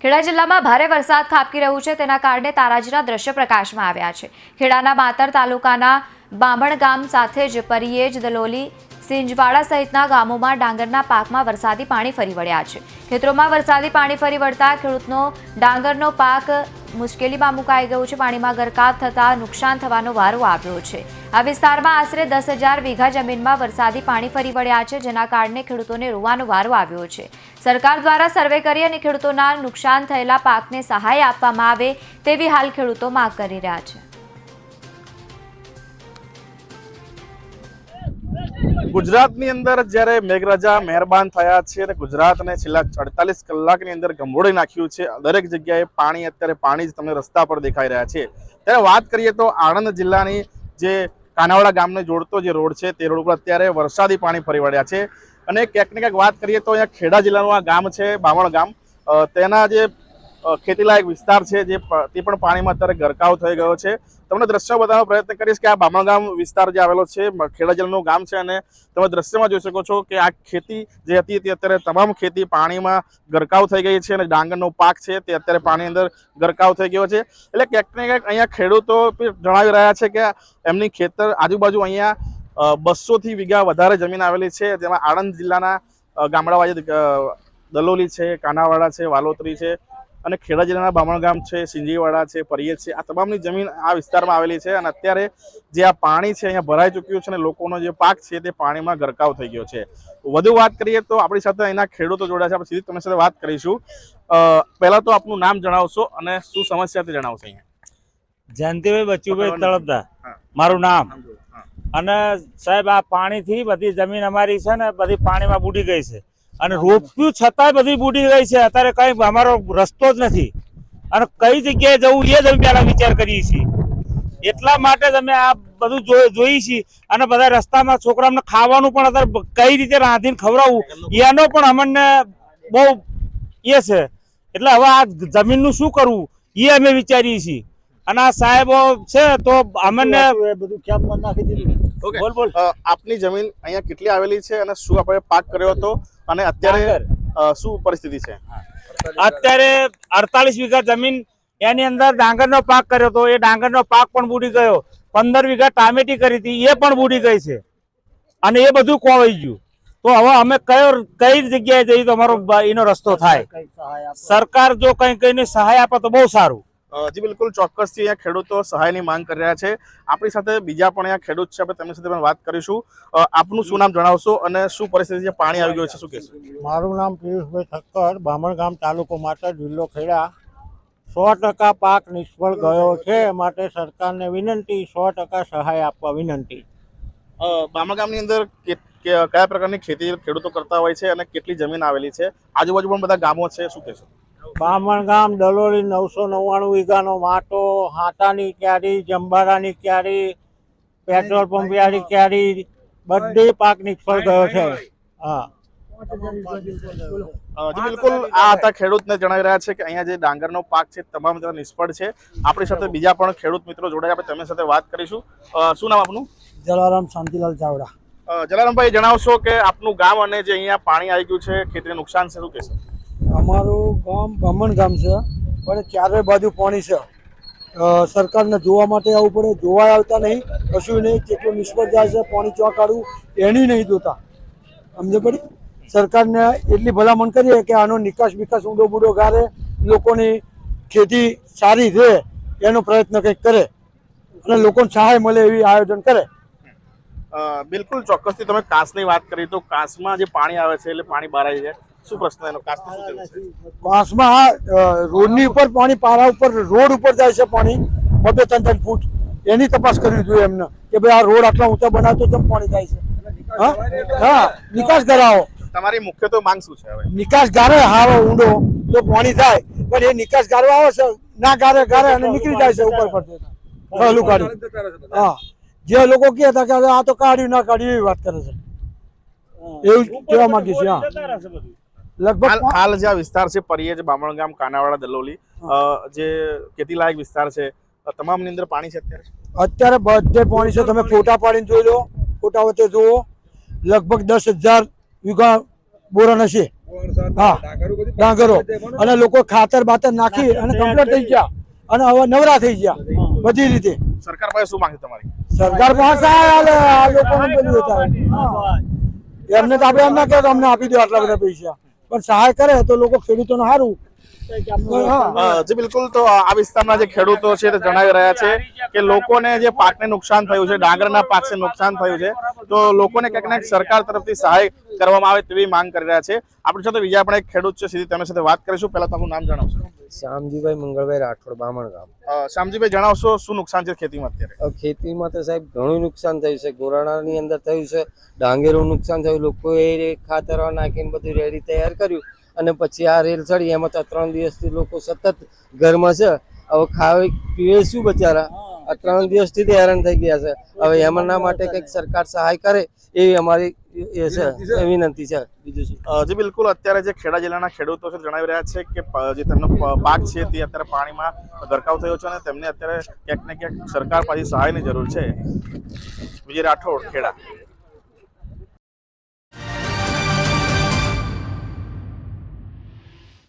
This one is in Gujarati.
ખેડા જિલ્લામાં ભારે વરસાદ ખાબકી રહ્યું છે, તેના કારણે તારાજીના દ્રશ્ય પ્રકાશમાં આવ્યા છે। ખેડાના માતર તાલુકાના બામણ ગામ સાથે જ પરિયેજ, દલોલી, સિંજવાડા સહિતના ગામોમાં ડાંગરના પાકમાં વરસાદી પાણી ફરી વળ્યા છે। ખેતરોમાં વરસાદી પાણી ફરી વળતા ખેડૂતનો ડાંગરનો પાક મુશ્કેલીમાં મુકાઈ ગયો છે। પાણીમાં ગરકાવ થતાં નુકસાન થવાનો વારો આવ્યો છે। આ વિસ્તારમાં આશરે 10,000 વીઘા જમીનમાં વરસાદી પાણી ફરી વળ્યા છે, જેના કારણે ખેડૂતોને રોવાનો વારો આવ્યો છે। સરકાર દ્વારા સર્વે કરી અને ખેડૂતોના નુકસાન થયેલા પાકને સહાય આપવામાં આવે તેવી હાલ ખેડૂતો માંગ કરી રહ્યા છે। ગુજરાતની અંદર જ્યારે મેઘરાજા મહેરબાન થયા છે અને ગુજરાતને છેલ્લા 48 કલાકની અંદર ગમરોડી નાખ્યું છે। દરેક જગ્યાએ પાણી જ તમને રસ્તા પર દેખાઈ રહ્યા છે। ત્યારે વાત કરીએ તો આણંદ જિલ્લાની જે કાનાવાડા ગામને જોડતો જે રોડ છે તે રોડ ઉપર અત્યારે વરસાદી પાણી ફરી વળ્યા છે। અને ક્યાંક ને ક્યાંક વાત કરીએ તો અહીંયા ખેડા જિલ્લાનું આ ગામ છે બામણ ગામ, તેના જે ખેતીલાયક વિસ્તાર છે તે પણ પાણીમાં અત્યારે ગરકાવ થઈ ગયો છે। તમને દ્રશ્ય બતાવવાનો પ્રયત્ન કરીશ કે આ બામણ ગામ વિસ્તાર જે આવેલો છે ખેડા જિલ્લાનું ગામ છે અને તમે દ્રશ્યમાં જોઈ શકો છો કે આ ખેતી જે હતી તે અત્યારે તમામ ખેતી પાણીમાં ગરકાવ થઈ ગઈ છે અને ડાંગરનો પાક છે તે અત્યારે પાણી અંદર ગરકાવ થઈ ગયો છે। એટલે ક્યાંક ને ક્યાંક અહીંયા ખેડૂતો જણાવી રહ્યા છે કે એમની ખેતર આજુબાજુ અહીંયા 200 વીઘા વધારે જમીન આવેલી છે, જેમાં આણંદ જિલ્લાના ગામડાઓ દલોલી છે, કાનાવાડા છે, વાલોતરી છે અને ખેડા જિલ્લાના બામણ ગામ છે, સિંજીવાડા છે, પરિયેજ છે, આ તમામની જમીન આ વિસ્તારમાં આવેલી છે। અને અત્યારે જે આ પાણી છે અહીંયા ભરાઈ ચૂક્યું છે અને લોકોનો જે પાક છે તે પાણીમાં ગરકાવ થઈ ગયો છે। વધુ વાત કરીએ તો આપણી સાથે અહીંના ખેડૂતો જોડાયા છે, આપણે સીધી તમારી સાથે વાત કરીશું। પહેલા તો આપનું નામ જણાવશો અને શું સમસ્યા તે જણાવશો। અહીંયા જયંતિભાઈ બચુભાઈ તળપદા મારું નામ। અને સાહેબ આ પાણીથી બધી જમીન અમારી છે ને બધી પાણીમાં બુડી ગઈ છે અને રોપ્યું છતાંય બધી બુડી ગઈ છે। અત્યારે કઈ અમારો રસ્તો જ નથી અને કઈ જગ્યાએ જવું એ જ અમે પહેલા વિચાર કરીએ છીએ। એટલા માટે જ અમે આ બધું જોઈએ છીએ અને બધા રસ્તામાં છોકરાઓને ખાવાનું પણ અત્યારે કઈ રીતે રાંધીને ખવડાવવું એનો પણ અમને બહુ એ છે। એટલે હવે આ જમીનનું શું કરવું એ અમે વિચારીએ છીએ અને આ સાહેબો છે તો અમને બધું ખ્યાલ નાખી દીધું। બોલ બોલ આપની જમીન અહીંયા કેટલી આવેલી છે અને શું આપણે પાક કર્યો હતો અને અત્યારે શું પરિસ્થિતિ છે? અત્યારે 48 વીઘા જમીન એની અંદર ડાંગરનો પાક કર્યો હતો, એ ડાંગરનો પાક પણ બુડી ગયો। 15 વીઘા ટામેટી કરી હતી, એ પણ બુડી ગઈ છે અને એ બધું કોવાઈ ગયું। તો હવે અમે કઈ જગ્યાએ જઈએ તો અમારો એનો રસ્તો થાય। સરકાર જો કઈ સહાય આપે તો બહુ સારું। જી બિલકુલ, ચોક્કસથી અહીંયા ખેડૂતો સહાયની માંગ કરી રહ્યા છે। આપણી સાથે બીજા પણ અહીંયા ખેડૂત છે, આપણે તેમની સાથે પણ વાત કરીશું। આપનું શું નામ જણાવશો અને શું પરિસ્થિતિ છે, પાણી આવી ગયું છે, શું કહેશો? મારું નામ પિયુષભાઈ ઠક્કર, બામણ ગામ, તાલુકો માતર, જિલ્લો ખેડા। 100% પાક નિષ્ફળ ગયો છે, માટે સરકારને વિનંતી 100% સહાય આપવા વિનંતી। બામણ ગામની અંદર કયા પ્રકારની ખેતી ખેડૂતો કરતા હોય છે અને કેટલી જમીન આવેલી છે? આજુબાજુ પણ બધા ગામો છે, શું કહેશો? બામણ ગામ, દલોલી 999 વીઘાનો માટો, હાટાની ક્યારી, જંબારાની ક્યારી, પેટ્રોલ પંપ વાળી ક્યારી, બધી પાક નિષ્ફળ ગયો છે। હા જી બિલકુલ, આ હતા ખેડૂતને જણાવી રહ્યા છે કે અહીંયા જે ડાંગરનો પાક છે તમામ નિષ્ફળ છે। આપણી સાથે બીજા પણ ખેડૂત મિત્રો જોડાયા, આપણે તેમની સાથે વાત કરીશું। શું નામ આપનું? જલારામ શાંતિલાલ ચાવડા। જલારામભાઈ, જણાવશો કે આપનું ગામ અને જે અહીંયા પાણી આવી ગયું છે ખેતીને નુકસાન છે, શું કહેશો? અમારું ગામ બામણ ગામ છે, પણ ચારે બાજુ પાણી છે। સરકારને જોવા માટે આવવું પડે, જોવા આવતા નહીં, કશું નહીં, કેટલું નિષ્ફળ જાય છે, પાણી ચોક કાઢવું એની નહીં જોતા। સમજે પડી? સરકારને એટલી ભલામણ કરીએ કે આનો નિકાસ ઊંડો બૂડો ગારે, લોકોની ખેતી સારી રહે એનો પ્રયત્ન કંઈક કરે અને લોકોને સહાય મળે એવી આયોજન કરે। બિલકુલ, ચોક્કસથી તમે કાંસની વાત કરી તો કાંસમાં જે પાણી આવે છે એટલે પાણી બહાર આવી જાય, શું પ્રશ્ન એનો? કાંસમાં રોડની ઉપર પાણી, પારા ઉપર, રોડ ઉપર જાય છે પાણી 2-3 ફૂટ, એની તપાસ કરવી જોઈએ એમને કે ભાઈ આ રોડ આટલા ઊંચા બનાવતો કેમ પાણી જાય છે? હા, નિકાસ કરાવો। તમારી મુખ્ય તો માંગ શું છે? હવે નિકાસ ગારે હારો ઊંડો તો પાણી થાય, પણ એ નિકાસ ગારવા આવે છે ના ગારે અને નીકળી જાય છે ઉપર પર પહેલું કાઢી। હા, જે લોકો કહે હતા કે આ તો કાઢ્યું ના કાઢ્યું એવી વાત કરે છે, એવું કહેવા માંગીએ છીએ। હા, લગભગ હાલ જે આ વિસ્તાર છે પરિયેજ, બામણ ગામ, કાનાવાડા, દલોલી, જે ખેતીલાયક વિસ્તાર છે, તમામની અંદર પાણી છે અત્યારે બધે પાણી છે। તમે ફોટા પાડીને જોઈ લો, ફોટા વચ્ચે જુઓ, લગભગ 10,000 વીઘા બોરણ હશે। હા ડાંગરો અને લોકો ખાતર બાતર નાખી અને કમ્પ્લીટ થઈ ગયા અને હવે નવરા થઈ ગયા બધી રીતે. સરકાર પાસે શું માંગ છે તમારી? સરકાર પાસે આ લોકોને બધું થાય. એમને તો આપણે એમ ના કહેવાય અમને આપી દો આટલા બધા પૈસા, પણ સહાય કરે તો લોકો ખેડૂતોને સારું. જી બિલકુલ. તો આ વિસ્તારના જે ખેડૂતો છે તે જણાવી રહ્યા છે કે લોકોને જે પાકને નુકસાન થયું છે, ડાંગરના પાકને નુકસાન થયું છે, તો લોકોને ક્યાંક ને ક્યાંક સરકાર તરફથી સહાય કરવામાં આવે તેવી માંગ કરી રહ્યા છે. આપણી સાથે બીજા પણ એક ખેડૂત છે, સીધી તેમની સાથે વાત કરીશું. પહેલા તમારું નામ જણાવશો? શ્યામજીભાઈ મંગળભાઈ રાઠોડ, બામણ ગામ. શ્યામજીભાઈ, જણાવશો શું નુકસાન છે ખેતીમાં અત્યારે? ખેતીમાં તો સાહેબ ઘણું નુકસાન થયું છે. ગોરાણાની અંદર થયું છે, ડાંગેરું નુકસાન થયું. લોકોએ ખાતર નાખીને બધું રેડી તૈયાર કર્યું અને પછી આ રેલ ચડી. એમાં તો 3 દિવસથી લોકો સતત ઘરમાં છે. હવે ખાવે પીવે શું બચારા? આ 3 દિવસથી તો હેરાન થઈ ગયા છે. હવે એમના માટે કંઈક સરકાર સહાય કરે એવી અમારી એ છે વિનંતી છે. બીજું શું? જી બિલકુલ. અત્યારે જે ખેડા જિલ્લાના ખેડૂતો છે જણાવી રહ્યા છે કે જે તેમનો પાક છે તે અત્યારે પાણીમાં ગરકાવ થયો છે અને તેમને અત્યારે ક્યાંક ને ક્યાંક સરકાર પાસે સહાયની જરૂર છે. વિજય રાઠોડ, ખેડા.